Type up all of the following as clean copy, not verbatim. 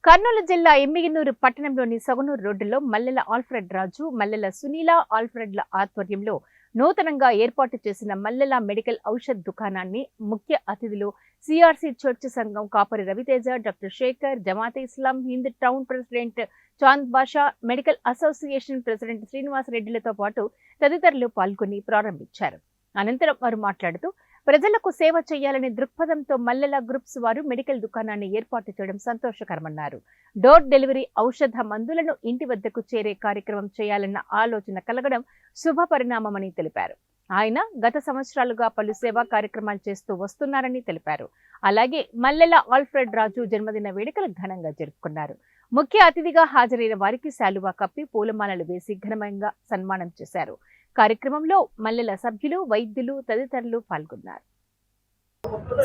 కర్నూలు జిల్లా ఎమ్మిగనూరు పట్టణంలోని సొగనూరు రోడ్డులో మల్లెల ఆల్ఫ్రెడ్ రాజు, మల్లెల సునీల ఆల్ఫ్రెడ్ల ఆధ్వర్యంలో నూతనంగా ఏర్పాటు చేసిన మల్లెల మెడికల్ ఔషధ్ దుకాణాన్ని ముఖ్య అతిథులు సిఆర్సి చర్చ్ సంఘం కాపరి రవితేజ, డాక్టర్ శేఖర్, జమాతే ఇస్లాం Hind town president Chand Basha, medical association president Srinivas రెడ్డిలతో పాటు తదితరులు పాల్గొని ప్రారంభించారు. అనంతరం వారు మాట్లాడుతూ ప్రజలకు సేవ చేయాలనే దృక్పథంతో మల్లెల గ్రూప్స్ వారు మెడికల్ దుకాణాన్ని ఏర్పాటు చేయడం సంతోషకరమన్నారు. డోర్ డెలివరీ ఔషధ మందులను ఇంటి వద్దకు చేరే కార్యక్రమం చేయాలన్న ఆలోచన కలగడం శుభ పరిణామమని తెలిపారు. ఆయన గత సంవత్సరాలుగా పలు సేవా కార్యక్రమాలు చేస్తూ వస్తున్నారని తెలిపారు. అలాగే మల్లెల ఆల్ఫ్రెడ్ రాజు జన్మదిన వేడుకలు ఘనంగా జరుపుకున్నారు. ముఖ్య అతిథిగా హాజరైన వారికి శాలువా కప్పి పూలమాలలు వేసి ఘనంగా సన్మానం చేశారు. కార్యక్రమంలో మల్లెల సభ్యులు, వైద్యులు తదితరులు పాల్గొన్నారు.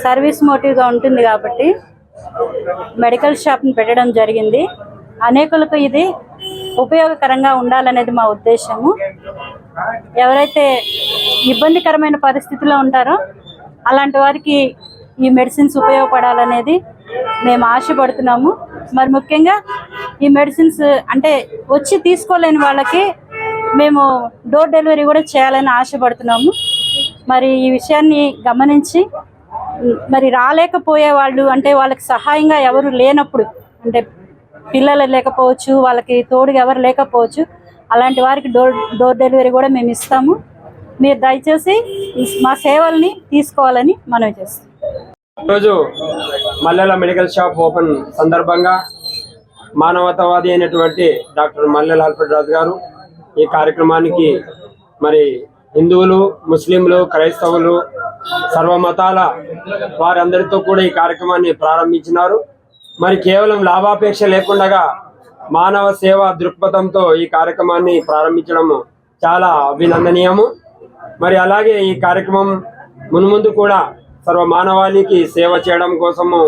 సర్వీస్ మోటివ్గా ఉంటుంది కాబట్టి మెడికల్ షాప్ని పెట్టడం జరిగింది. అనేకులకు ఇది ఉపయోగకరంగా ఉండాలనేది మా ఉద్దేశము. ఎవరైతే ఇబ్బందికరమైన పరిస్థితిలో ఉంటారో అలాంటి వారికి ఈ మెడిసిన్స్ ఉపయోగపడాలనేది మేము ఆశపడుతున్నాము. మరి ముఖ్యంగా ఈ మెడిసిన్స్ అంటే వచ్చి తీసుకోలేని వాళ్ళకి మేము డోర్ డెలివరీ కూడా చేయాలని ఆశపడుతున్నాము. మరి ఈ విషయాన్ని గమనించి మరి రాలేకపోయే వాళ్ళు, అంటే వాళ్ళకి సహాయంగా ఎవరు లేనప్పుడు, అంటే పిల్లలు లేకపోవచ్చు, వాళ్ళకి తోడుగా ఎవరు లేకపోవచ్చు, అలాంటి వారికి డోర్ డెలివరీ కూడా మేము ఇస్తాము. మీరు దయచేసి మా సేవల్ని తీసుకోవాలని మనవి చేస్తాం. ఈరోజు మల్లెల మెడికల్ షాప్ ఓపెన్ సందర్భంగా మానవతావాది అయినటువంటి డాక్టర్ మల్లెల ఆల్ఫ్రెడ్ రాజు గారు ఈ కార్యక్రమానికి మరి హిందువులు, ముస్లింలు, క్రైస్తవులు, సర్వమతాల వారందరితో కూడా ఈ కార్యక్రమాన్ని ప్రారంభించినారు. మరి కేవలం లాభాపేక్ష లేకుండా మానవ సేవ దృక్పథంతో ఈ కార్యక్రమాన్ని ప్రారంభించడం చాలా అభినందనీయము. మరి అలాగే ఈ కార్యక్రమం మున్ముందు కూడా సర్వ మానవాళికి సేవ చేయడం కోసము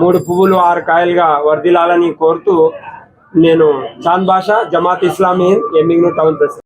3 పువ్వులు 6 కాయలుగా వర్ధిల్లాలని కోరుతూ నేను చాంద్ బాషా, జమాత్ ఇస్లామీ హింద్ ఎమ్మిగనూరు టౌన్ ప్రెసిడెంట్.